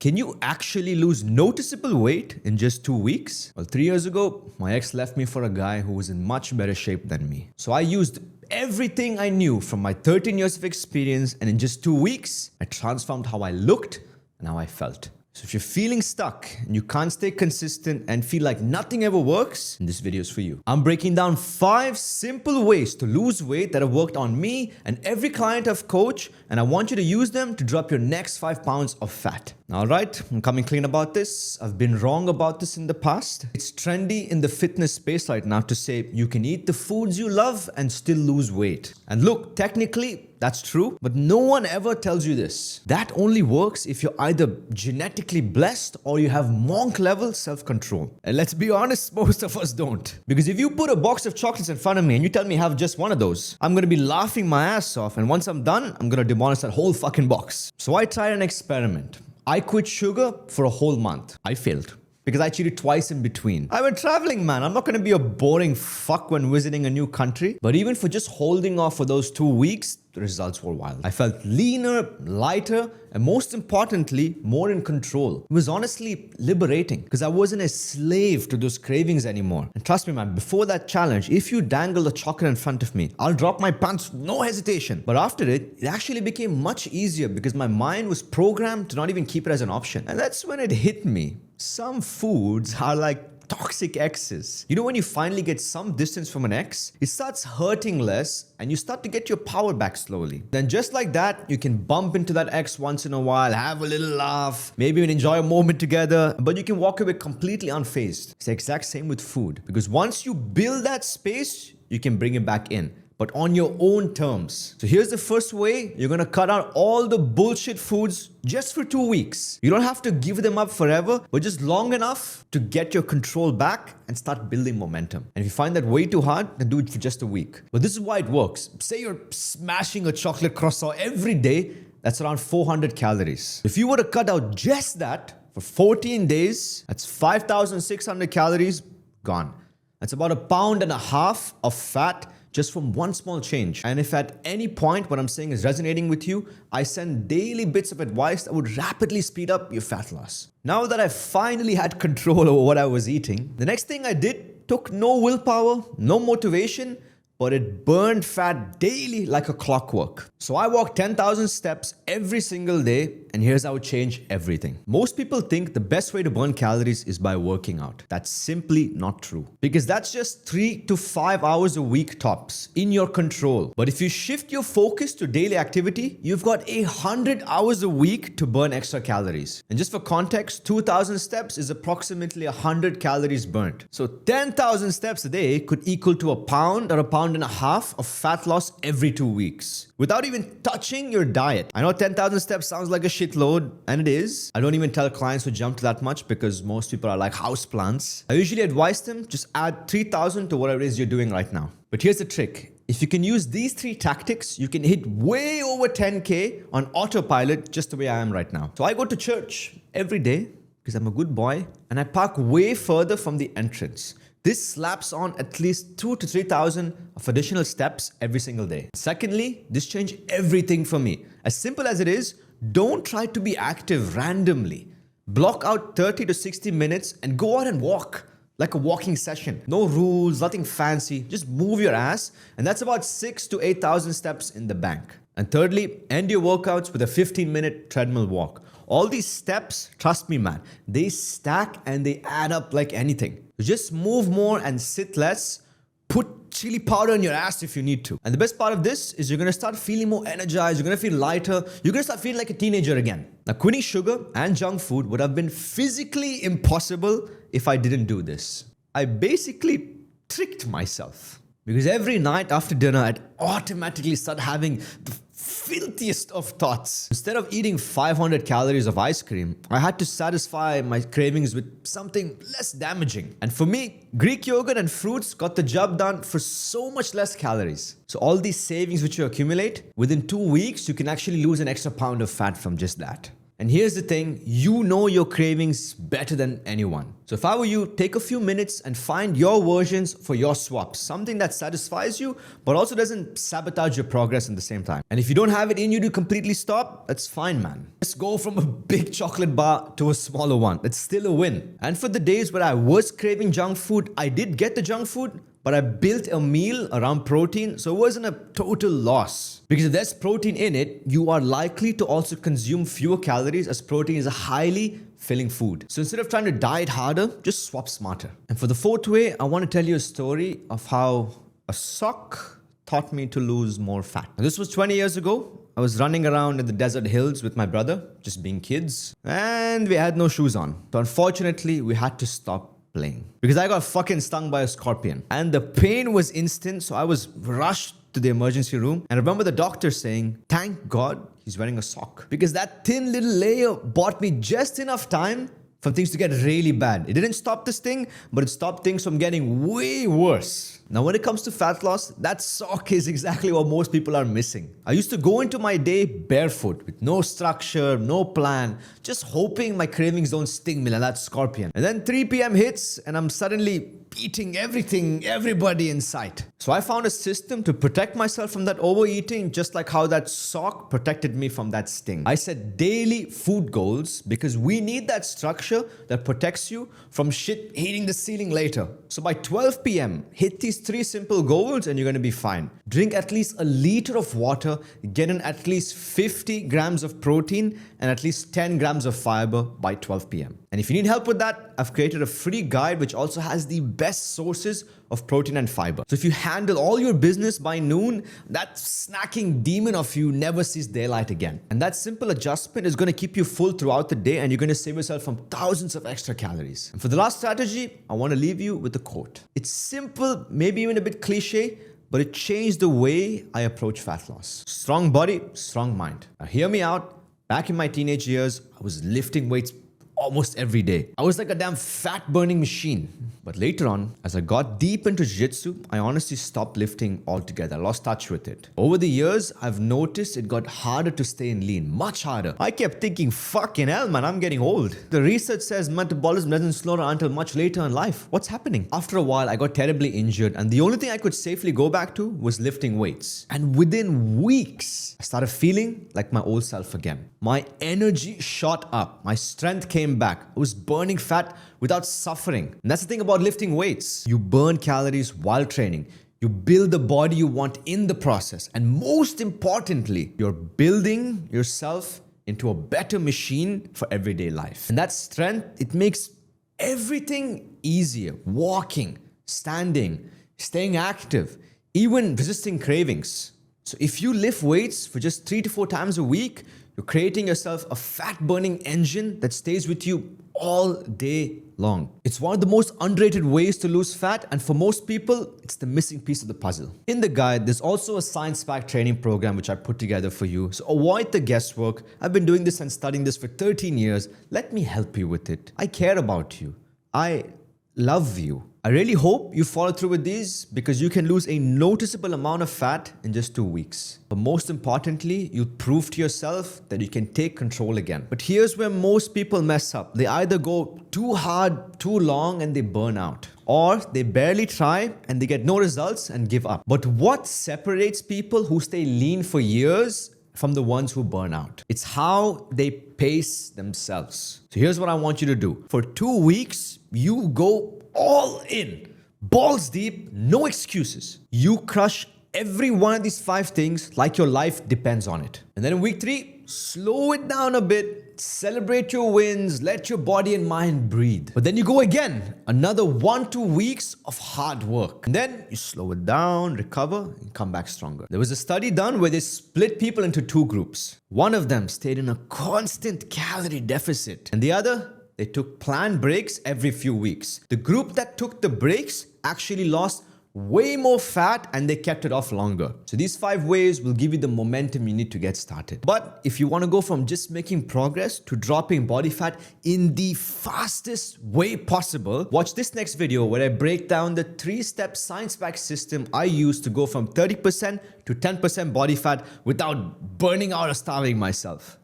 Can you actually lose noticeable weight in just 2 weeks? Well, 3 years ago, my ex left me for a guy who was in much better shape than me. So I used everything I knew from my 13 years of experience, and in just 2 weeks, I transformed how I looked and how I felt. So if you're feeling stuck and you can't stay consistent and feel like nothing ever works, then this video is for you. I'm breaking down 5 simple ways to lose weight that have worked on me and every client I've coached, and I want you to use them to drop your next 5 pounds of fat. All right, I'm coming clean about this. I've been wrong about this in the past. It's trendy in the fitness space right now to say you can eat the foods you love and still lose weight. And look, technically, that's true, but no one ever tells you this. That only works if you're either genetically blessed or you have monk level self-control. And let's be honest, most of us don't. Because if you put a box of chocolates in front of me and you tell me have just one of those, I'm gonna be laughing my ass off, and once I'm done, I'm gonna demolish that whole fucking box. So I tried an experiment. I quit sugar for a whole month. I failed because I cheated twice in between. I went traveling, man. I'm not gonna be a boring fuck when visiting a new country. But even for just holding off for those 2 weeks, the results were wild. I felt leaner, lighter, and most importantly, more in control. It was honestly liberating because I wasn't a slave to those cravings anymore. And trust me, man, before that challenge, if you dangle a chocolate in front of me, I'll drop my pants, no hesitation. But after it actually became much easier because my mind was programmed to not even keep it as an option. And that's when it hit me. Some foods are like toxic exes. You know, when you finally get some distance from an ex, it starts hurting less and you start to get your power back slowly. Then just like that, you can bump into that ex once in a while, have a little laugh, maybe even enjoy a moment together, but you can walk away completely unfazed. It's the exact same with food, because once you build that space, you can bring it back in, but on your own terms. So here's the first way. You're gonna cut out all the bullshit foods just for 2 weeks. You don't have to give them up forever, but just long enough to get your control back and start building momentum. And if you find that way too hard, then do it for just a week. But this is why it works. Say you're smashing a chocolate croissant every day, that's around 400 calories. If you were to cut out just that for 14 days, that's 5,600 calories gone. That's about 1.5 pounds of fat just from one small change. And if at any point what I'm saying is resonating with you, I send daily bits of advice that would rapidly speed up your fat loss. Now that I finally had control over what I was eating, the next thing I did took no willpower, no motivation, but it burned fat daily like a clockwork. So I walked 10,000 steps every single day, and here's how it changed everything. Most people think the best way to burn calories is by working out. That's simply not true, because that's just 3 to 5 hours a week tops in your control. But if you shift your focus to daily activity, you've got 100 hours a week to burn extra calories. And just for context, 2,000 steps is approximately 100 calories burnt. So 10,000 steps a day could equal to 1 pound or 1.5 pounds of fat loss every 2 weeks without even touching your diet. I know 10,000 steps sounds like a shitload, and it is. I don't even tell clients to jump to that much because most people are like houseplants. I usually advise them just add 3,000 to whatever it is you're doing right now. But here's the trick. If you can use these 3 tactics, you can hit way over 10K on autopilot just the way I am right now. So I go to church every day because I'm a good boy, and I park way further from the entrance. This slaps on at least 2,000 to 3,000 of additional steps every single day. Secondly, this changed everything for me. As simple as it is, don't try to be active randomly. Block out 30 to 60 minutes and go out and walk. Like a walking session. No rules, nothing fancy. Just move your ass, and that's about 6,000 to 8,000 steps in the bank. And thirdly, end your workouts with a 15-minute treadmill walk. All these steps, trust me, man, they stack and they add up like anything. Just move more and sit less. Put chili powder in your ass if you need to. And the best part of this is you're gonna start feeling more energized, you're gonna feel lighter, you're gonna start feeling like a teenager again. Now, quitting sugar and junk food would have been physically impossible if I didn't do this. I basically tricked myself. Because every night after dinner, I'd automatically start having the filthiest of thoughts. Instead of eating 500 calories of ice cream, I had to satisfy my cravings with something less damaging. And for me, Greek yogurt and fruits got the job done for so much less calories. So all these savings which you accumulate, within 2 weeks, you can actually lose an extra pound of fat from just that. And here's the thing, you know your cravings better than anyone. So if I were you, take a few minutes and find your versions for your swaps. Something that satisfies you, but also doesn't sabotage your progress at the same time. And if you don't have it in you to completely stop, that's fine, man. Just go from a big chocolate bar to a smaller one. It's still a win. And for the days where I was craving junk food, I did get the junk food, but I built a meal around protein, so it wasn't a total loss. Because if there's protein in it, you are likely to also consume fewer calories, as protein is a highly filling food. So instead of trying to diet harder, just swap smarter. And for the fourth way, I want to tell you a story of how a sock taught me to lose more fat. Now, this was 20 years ago. I was running around in the desert hills with my brother, just being kids, and we had no shoes on. So unfortunately, we had to stop playing because I got fucking stung by a scorpion, and the pain was instant. So I was rushed to the emergency room, and I remember the doctor saying, "Thank God he's wearing a sock," because that thin little layer bought me just enough time for things to get really bad. It didn't stop the sting, but it stopped things from getting way worse. Now, when it comes to fat loss, that sock is exactly what most people are missing. I used to go into my day barefoot with no structure, no plan, just hoping my cravings don't sting me like that scorpion. And then 3 p.m. hits and I'm suddenly eating everything, everybody in sight. So I found a system to protect myself from that overeating, just like how that sock protected me from that sting. I set daily food goals because we need that structure that protects you from shit hitting the ceiling later. So by 12 p.m., hit these 3 simple goals and you're going to be fine. Drink at least a liter of water, get in at least 50 grams of protein and at least 10 grams of fiber by 12 p.m. And if you need help with that, I've created a free guide which also has the best sources of protein and fiber. So if you handle all your business by noon, that snacking demon of you never sees daylight again. And that simple adjustment is going to keep you full throughout the day, and you're going to save yourself from thousands of extra calories. And for the last strategy, I want to leave you with a quote. It's simple, maybe even a bit cliche, but it changed the way I approach fat loss. Strong body, strong mind. Now hear me out. Back in my teenage years, I was lifting weights almost every day. I was like a damn fat burning machine. But later on, as I got deep into jiu-jitsu, I honestly stopped lifting altogether. I lost touch with it. Over the years, I've noticed it got harder to stay in lean, much harder. I kept thinking, fucking hell, man, I'm getting old. The research says metabolism doesn't slow down until much later in life. What's happening? After a while, I got terribly injured, and the only thing I could safely go back to was lifting weights. And within weeks, I started feeling like my old self again. My energy shot up. My strength came back. I was burning fat without suffering. And that's the thing about lifting weights. You burn calories while training. You build the body you want in the process. And most importantly, you're building yourself into a better machine for everyday life. And that strength, it makes everything easier. Walking, standing, staying active, even resisting cravings. So if you lift weights for just 3 to 4 times a week, you're creating yourself a fat-burning engine that stays with you all day long. It's one of the most underrated ways to lose fat, and for most people, it's the missing piece of the puzzle. In the guide, there's also a science-packed training program which I put together for you. So avoid the guesswork. I've been doing this and studying this for 13 years. Let me help you with it. I care about you. I love you. I really hope you follow through with these because you can lose a noticeable amount of fat in just 2 weeks. But most importantly, you'll prove to yourself that you can take control again. But here's where most people mess up. They either go too hard, too long, and they burn out. Or they barely try and they get no results and give up. But what separates people who stay lean for years from the ones who burn out? It's how they pace themselves. So here's what I want you to do. For 2 weeks, you go all in, balls deep, no excuses. You crush every one of these 5 things like your life depends on it. And then in week 3, slow it down a bit, celebrate your wins, let your body and mind breathe. But then you go again, another 1-2 weeks of hard work. And then you slow it down, recover, and come back stronger. There was a study done where they split people into 2 groups. One of them stayed in a constant calorie deficit, and the other, they took planned breaks every few weeks. The group that took the breaks actually lost way more fat and they kept it off longer. So these 5 ways will give you the momentum you need to get started. But if you want to go from just making progress to dropping body fat in the fastest way possible, watch this next video where I break down the 3-step science-backed system I use to go from 30% to 10% body fat without burning out or starving myself.